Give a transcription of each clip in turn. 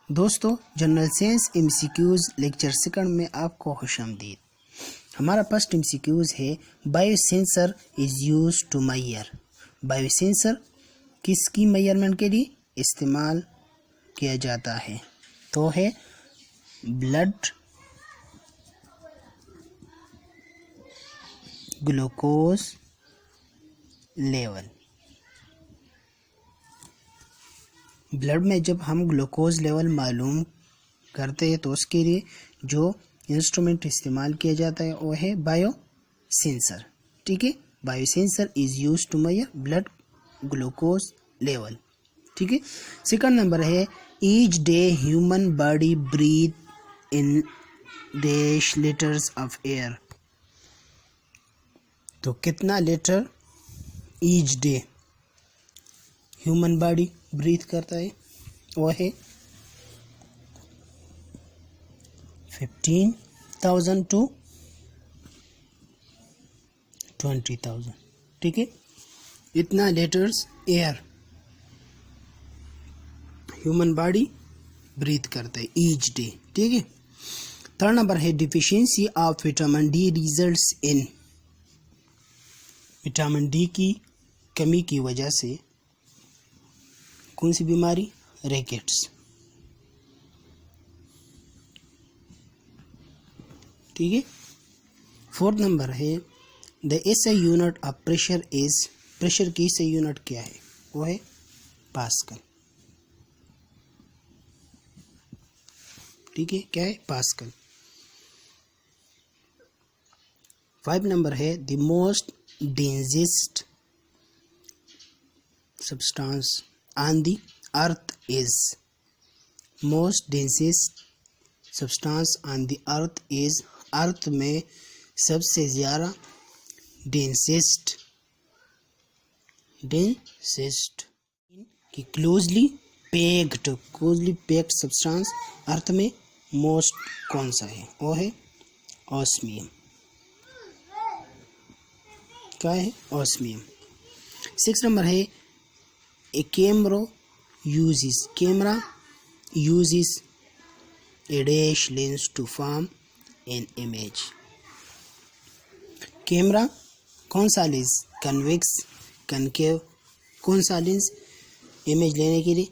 दोस्तों, general science MCQs lecture second में आपको खुशामदीद। हमारा फर्स्ट एमसीक्यूज है biosensor is use to measure. Biosensor किसकी मेजरमेंट के लिए इस्तेमाल किया जाता है? तो है ब्लड ग्लूकोज लेवल। ब्लड में जब हम ग्लूकोज लेवल मालूम करते हैं तो उसके लिए जो इंस्ट्रूमेंट इस्तेमाल किया जाता है वो है बायोसेंसर। ठीक है, biosensor is use to measure blood glucose level. ठीक है, सेकंड नंबर है each day human body breathe in dash litres of air. तो कितना litre each day human body breathe करता है? वो है 15,000 to 20,000। ठीक है, इतना litres air human body breathe करता है ईच डे। ठीक है, थर्ड नंबर है deficiency of vitamin D results in. Vitamin D की कमी की वजह से कौन सी बीमारी? रैकेट्स। ठीक है, फोर्थ नंबर है the SI unit of pressure is. Pressure की एसआई यूनिट क्या है? वो है पास्कल। ठीक है, क्या है? पास्कल। 5 नंबर है the most densest substance on the earth is. Most densest substance on the earth is. Earth में सबसे ज़्यादा डेंसेस्ट की क्लोजली पैक्ड सब्सटेंस अर्थ में मोस्ट कौन सा है? वो है ऑस्मियम। क्या है? ऑस्मियम। 6 नंबर है a camera uses a dash lens to form an image। Camera कौन सा लेंस? कन्वेक्स, कनकेव, कौन सा लेंस इमेज लेने के लिए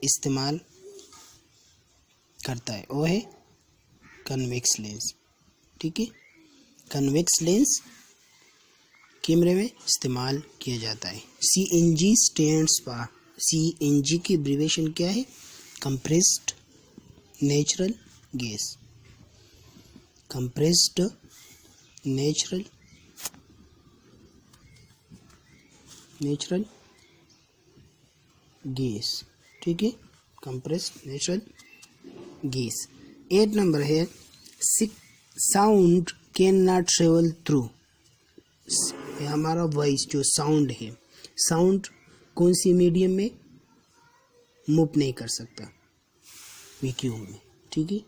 इस्तेमाल करता है? वो है कन्वेक्स लेंस। ठीक है, कन्वेक्स लेंस कैमरे में इस्तेमाल किया जाता है। CNG stands for. CNG की एब्रीविएशन क्या है? Compressed natural gas. Compressed natural gas. ठीक है, कंप्रेस्ड नेचुरल गैस। 8 नंबर है sound can not travel through. हमारा वॉइस जो साउंड है, साउंड कौन सी मीडियम में मूव नहीं कर सकता? वैक्यूम में। ठीक है,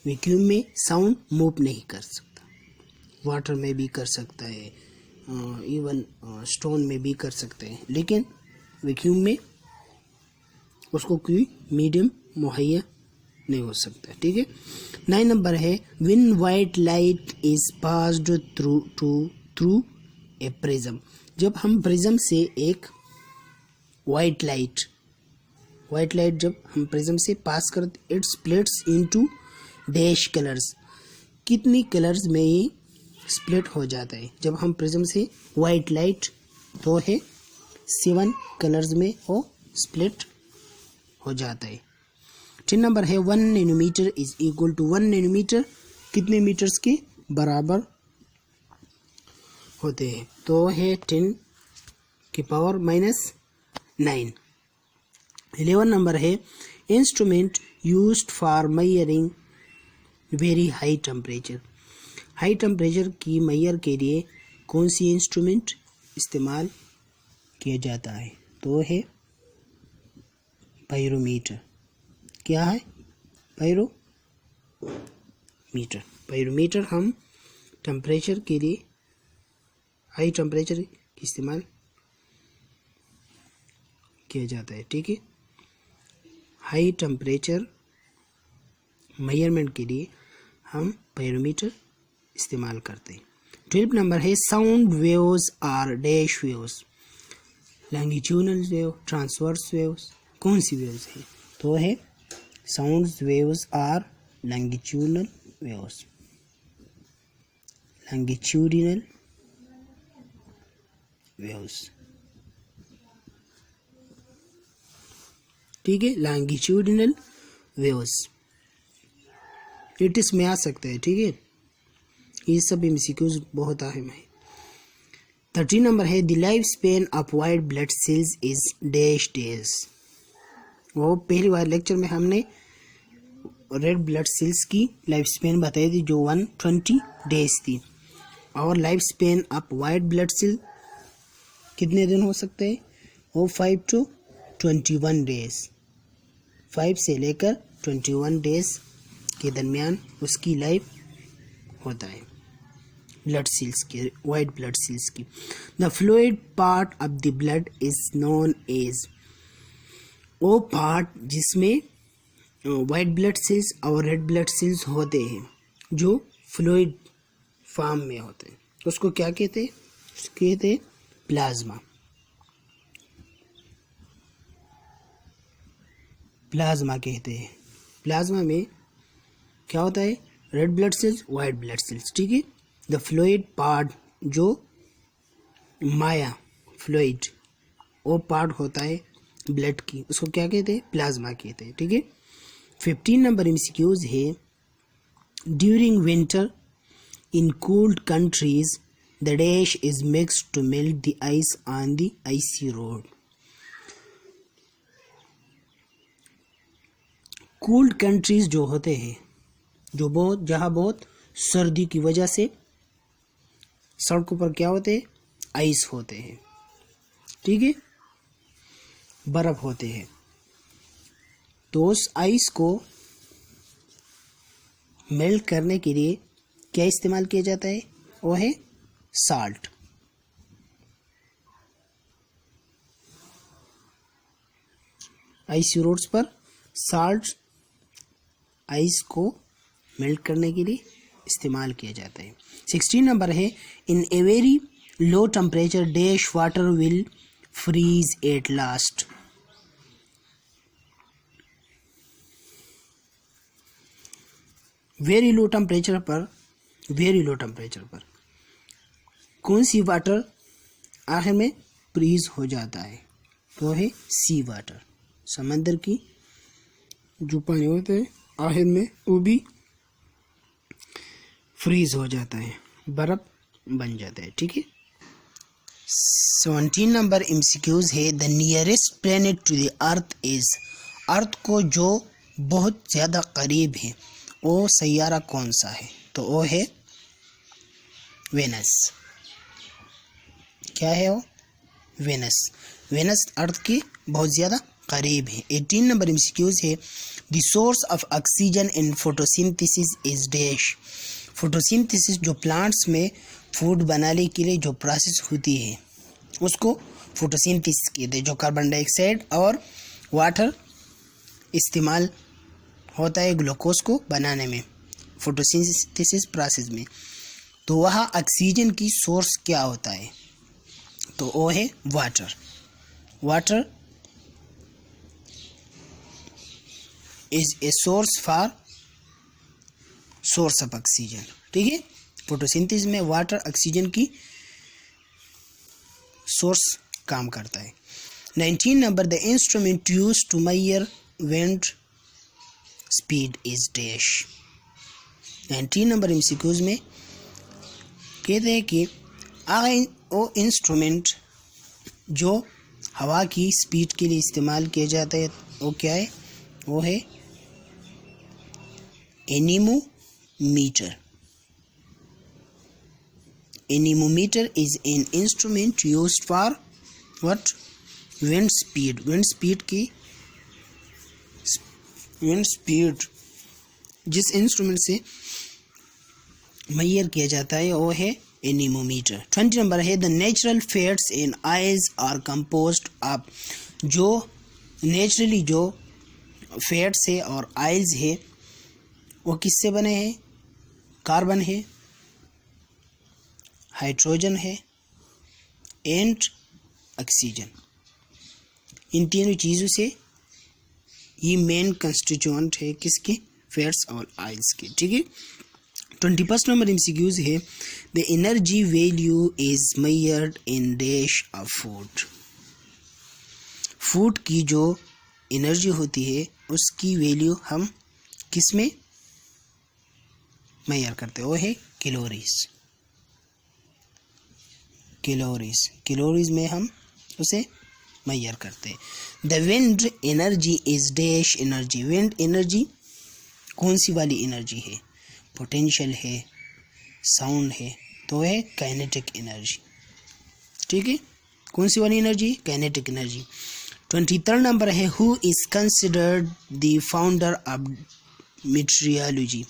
वैक्यूम में साउंड मूव नहीं कर सकता। वाटर में भी कर सकता है, इवन स्टोन में भी कर सकते हैं, लेकिन वैक्यूम में उसको कोई मीडियम मुहैया नहीं हो सकता। ठीक है, 9 नंबर है when white light is passed through a prism. जब हम प्रिज्म से एक वाइट लाइट जब हम प्रिज्म से पास करते, it splits into dash colours. कितनी कलर्स में ये स्प्लिट हो जाता है जब हम प्रिज्म से वाइट लाइट? तो है 7 कलर्स में वो स्प्लिट हो जाता है। 10 नंबर है 1 nanometre is equal to 1 nanometre कितने मीटर्स के बराबर होते हैं? तो है 10 की पावर -9। 11 नंबर है instrument used for measuring very high temperature. High temperature की मेजर के लिए कौन सी इंस्ट्रूमेंट इस्तेमाल किया जाता है? तो है पायरोमीटर। क्या है? पायरोमीटर। हम टेम्परेचर के लिए, हाई टेम्परेचर का इस्तेमाल किया जाता है। ठीक है, हाई टेम्परेचर मेजरमेंट के लिए हम बैरोमीटर इस्तेमाल करते हैं। 12 नंबर है sound waves are dash waves, longitudinal wave, transverse waves, कौन सी वेव्स है? तो है sound waves are longitudinal waves, longitudinal waves. ठीक है, लॉन्गिट्यूडनल वेव्स लेटेस्ट में आ सकता है। ठीक है, ये सब एमसीक्यूज बहुत अहम है। 13 नंबर है the life span of white blood cells is dash days. वो पहली बार लेक्चर में हमने रेड ब्लड सेल्स की लाइफ स्पेन बताई थी जो 120 डेज थी, और life span of white blood cell कितने दिन हो सकते हैं? वो 5 to 21 डेज, 5 से लेकर 21 डेज के दरमियान उसकी लाइफ होता है ब्लड सेल्स के, वाइट ब्लड सेल्स की। The fluid part of the blood is known as, वो पार्ट जिसमें वाइट ब्लड सेल्स और रेड ब्लड सेल्स होते हैं जो फ्लूइड फॉर्म में होते हैं, उसको क्या कहते हैं? कहते हैं प्लाज्मा। प्लाज्मा कहते हैं। प्लाज्मा में क्या होता है? Red blood sales, white blood sales. ठीक है, द फ्लूइड पार्ट जो माया फ्लूइड वो पार्ट होता है ब्लड की, उसको क्या कहते हैं? प्लाज्मा कहते हैं। ठीक है, 15 नंबर एमसीक्यूज है during winter in cooled countries the dash is mixed to melt the ice on the icy road. Cooled countries जो होते हैं, जो बहुत जहाँ बहुत सर्दी की वजह से सड़कों पर क्या होते हैं? आइस होते हैं। ठीक है, बर्फ होते हैं। तो उस आइस को मेल्ट करने के लिए क्या इस्तेमाल किया जाता है? वो है साल्ट। आइसी रोड्स पर साल्ट आइस को मेल्ट करने के लिए इस्तेमाल किया जाता है। 16 नंबर है in a very low temperature dash water will freeze at last. Very low temperature पर कौन सी वाटर आखिर में फ्रीज हो जाता है? तो है सी वाटर, समंदर की जो पानी होता है आखिर में वो भी फ्रीज हो जाता है, बर्फ बन जाता है। ठीक है, 17 नंबर एमसीक्यूज है the nearest planet to the earth is, earth को जो बहुत ज़्यादा करीब है वो सैयारा कौन सा है? तो वो है वेनस। क्या है वो? वेनस। वेनस अर्थ के बहुत ज़्यादा करीब है। 18 नंबर एमसीक्यूज है the source of oxygen in photosynthesis is dash. Photosynthesis जो प्लांट्स में फूड बनाने के लिए जो प्रोसेस होती है उसको फोटोसिंथेसिस कहते हैं, जो कार्बन डाइऑक्साइड और वाटर इस्तेमाल होता है ग्लूकोज को बनाने में फोटोसिंथेसिस प्रोसेस में। तो वहाँ ऑक्सीजन की सोर्स क्या होता है? तो वो है water. Water is a source of oxygen. ठीक है, फोटोसिंथेसिस में वाटर ऑक्सीजन की सोर्स काम करता है। 19 number the instrument use to measure wind speed is dash. 19 number MCQs में कहते हैं कि वो इंस्ट्रूमेंट जो हवा की स्पीड के लिए इस्तेमाल किया जाता है वो क्या है? वो है anemometer. Anemometer is an instrument used for what? Wind speed. Wind speed जिस इंस्ट्रूमेंट से मेजर किया जाता है वो है एनीमोमीटर। 20 नंबर है the natural fats in eyes are composed of, जो नेचुरली जो फैट्स है और आइल्स है वो किससे बने हैं? कार्बन है, हाइड्रोजन है एंड ऑक्सीजन। इन तीनों चीज़ों से ये मेन कंस्टिट्यूएंट है किसके? फैट्स और आइल्स के। ठीक है। 21 नंबर एमसीक्यूज है the energy value is measured in dash of food. Food की जो एनर्जी होती है उसकी वैल्यू हम किस में मेजर करते हैं? वो है कैलोरीज। कैलोरीज में हम उसे मेजर करते हैं। The wind energy is dash energy. Wind energy कौन सी वाली एनर्जी है? पोटेंशियल है, साउंड है, तो है काइनेटिक एनर्जी। ठीक है। कौन सी वाली एनर्जी? Kinetic energy. 23 नंबर है who is considered the founder of meteorology.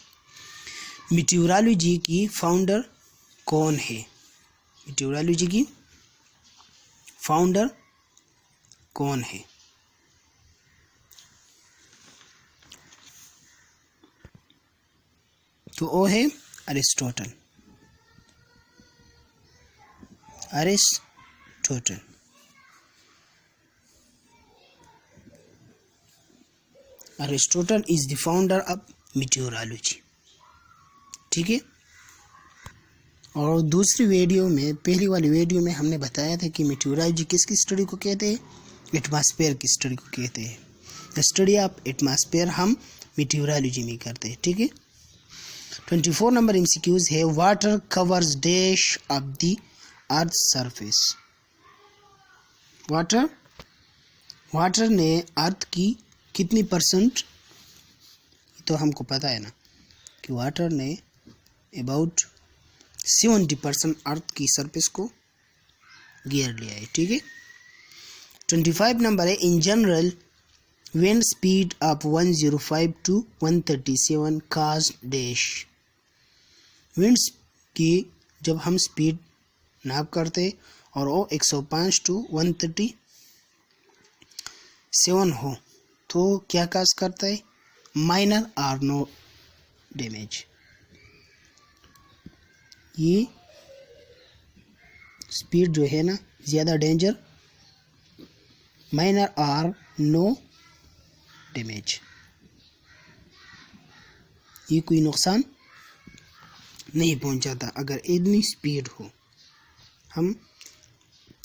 Meteorology की फाउंडर कौन है? मीटेरोलॉजी की फाउंडर कौन है? तो वो है Aristotle. Aristotle. Aristotle is the founder of meteorology. ठीक है। और दूसरी वीडियो में, पहली वाली वीडियो में हमने बताया था कि मीटेरोलॉजी किसकी स्टडी को कहते हैं? एटमॉस्फेयर की स्टडी को कहते हैं। द स्टडी ऑफ एटमॉस्फेयर हम मीटेरोलॉजी में करते हैं। ठीक है। 24 नंबर एमसीक्यूज है water covers dash of the earth surface. Water ने अर्थ की कितनी परसेंट? तो हमको पता है ना कि वाटर ने अबाउट 70% अर्थ की सरफेस को घेर लिया है। ठीक है। 25 नंबर है in general wind speed of 105 to 137 cause dash. Winds की जब हम स्पीड नाप करते और वो 105 to 137 हो तो क्या काज करता है? माइनर और नो डैमेज। ये स्पीड जो है ना ज़्यादा डेंजर, माइनर और नो डैमेज, ये कोई नुकसान नहीं पहुंचाता अगर इतनी स्पीड हो। हम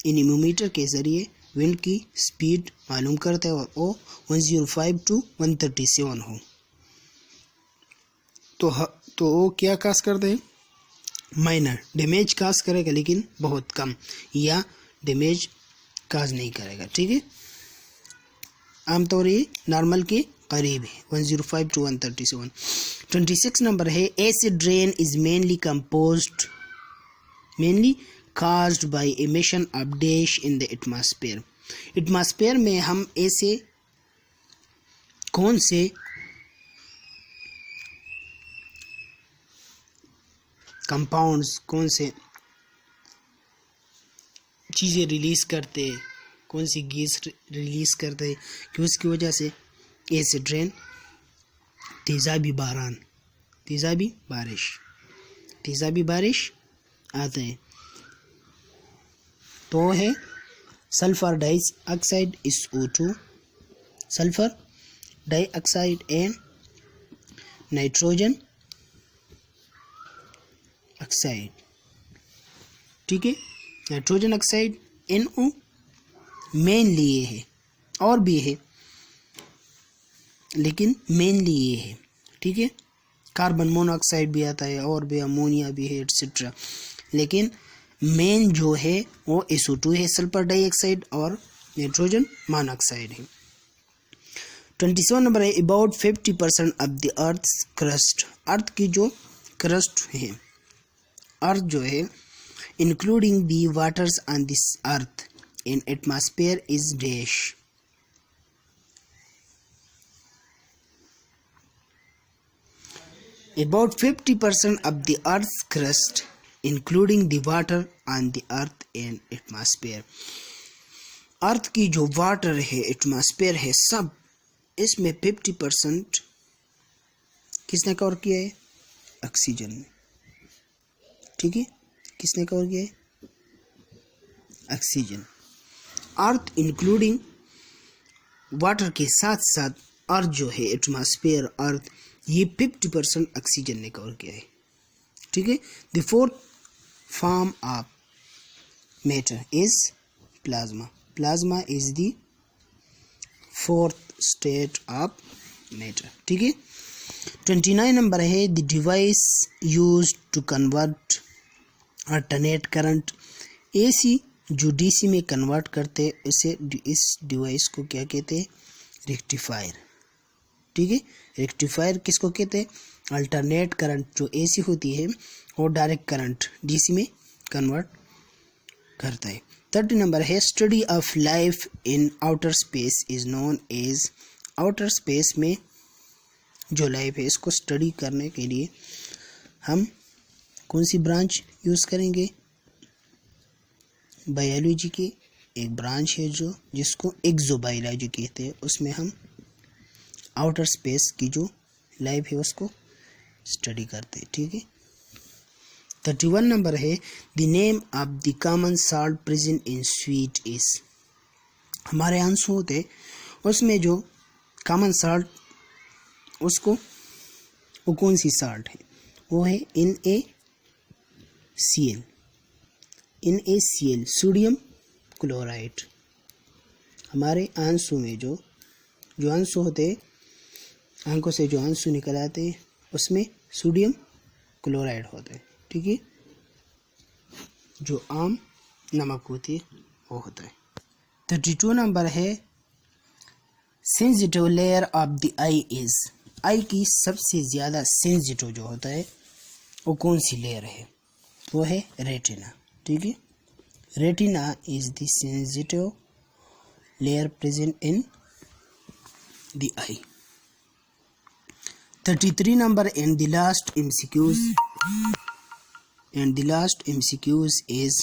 एनीमोमीटर के ज़रिए विंड की स्पीड मालूम करते हैं और वो 105 to 137 हो तो वो क्या काज करते हैं? माइनर डैमेज काज करेगा लेकिन बहुत कम, या डैमेज काज नहीं करेगा। ठीक है। आमतौर ये नॉर्मल के करीब है 105 to 137। 26 नंबर है acid rain is mainly caused by emission of dash in the atmosphere। Atmosphere में हम ऐसे कौन से कंपाउंड्स, कौन से चीज़ें रिलीज़ करते, कौन सी गैस रिलीज़ करते कि उसकी वजह से एसिड रेन, तेज़ाबी बारिश आते हैं। तो है sulphur dioxide SO2, sulphur dioxide and nitrogen oxide. ठीक है। नाइट्रोजन ऑक्साइड NO मेनली ये है, और भी है लेकिन मेनली ये है। ठीक है। कार्बन मोनोऑक्साइड भी आता है और भी, अमोनिया भी है एटसेट्रा, लेकिन मेन जो है वो SO2 है, सल्फर डाइऑक्साइड और नाइट्रोजन मोनोऑक्साइड है। 27 नंबर है about 50% of the earth crust. Earth की जो क्रस्ट है, अर्थ जो है including the waters on this earth in atmosphere is dash. About 50% of the Earth's crust including the water on the earth and atmosphere. Earth की जो water है, atmosphere है, सब इसमें 50% किसने कवर किया है? ऑक्सीजन ने। ठीक है, किसने कवर किया है? ऑक्सीजन। अर्थ इंक्लूडिंग वाटर के साथ साथ अर्थ जो है, एटमॉस्फेयर, अर्थ, ये 50% ऑक्सीजन ने कवर किया है। ठीक है। The fourth form of matter is plasma. Plasma is the fourth state of matter. ठीक है। 29 नंबर है the device use to convert alternate current. AC जो डीसी में कन्वर्ट करते इसे, इस डिवाइस को क्या कहते हैं? रेक्टिफायर। ठीक है। रेक्टिफायर किसको कहते हैं? अल्टरनेट करंट जो एसी होती है वो डायरेक्ट करंट डीसी में कन्वर्ट करता है। 30 नंबर है study of life in outer space is known as. Outer space में जो लाइफ है इसको स्टडी करने के लिए हम कौन सी ब्रांच यूज़ करेंगे? बायोलॉजी की एक ब्रांच है जो जिसको एक्सोबायोलॉजी कहते हैं, उसमें हम आउटर स्पेस की जो लाइफ है उसको स्टडी करते हैं। ठीक है। 31 नंबर है the name of the common salt present in sweet is. हमारे आंसू होते उसमें जो कॉमन साल्ट, उसको वो कौन सी साल्ट है? वो है NaCl। NaCl sodium chloride. हमारे आंसू में जो आंसू होते, आंखों से जो आंसू निकल आते हैं उसमें सोडियम क्लोराइड होता है। ठीक है। जो आम नमक होती है वो होता है। 32 नंबर है sensitive layer of the eye is. Eye की सबसे ज़्यादा सेंसिटिव जो होता है वो कौन सी लेयर है? वो है रेटिना। ठीक है। Retina is the sensitive layer present in the I. 33 number and the last MCQs is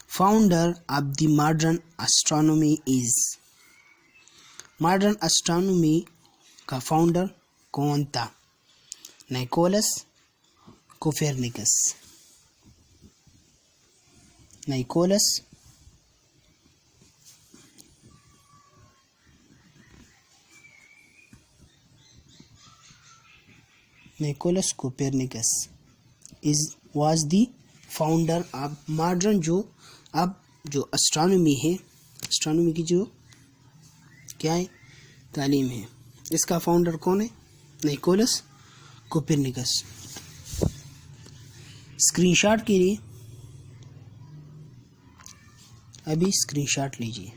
founder of the modern astronomy is। Modern astronomy का फाउंडर कौन था? Nicolaus Copernicus. Nicolaus Copernicus was the founder of modern जो astronomy है, astronomy की जो क्या है तालीम है, इसका फाउंडर कौन है? निकोलस कोपेरनिकस। स्क्रीनशॉट के लिए अभी स्क्रीनशॉट लीजिए।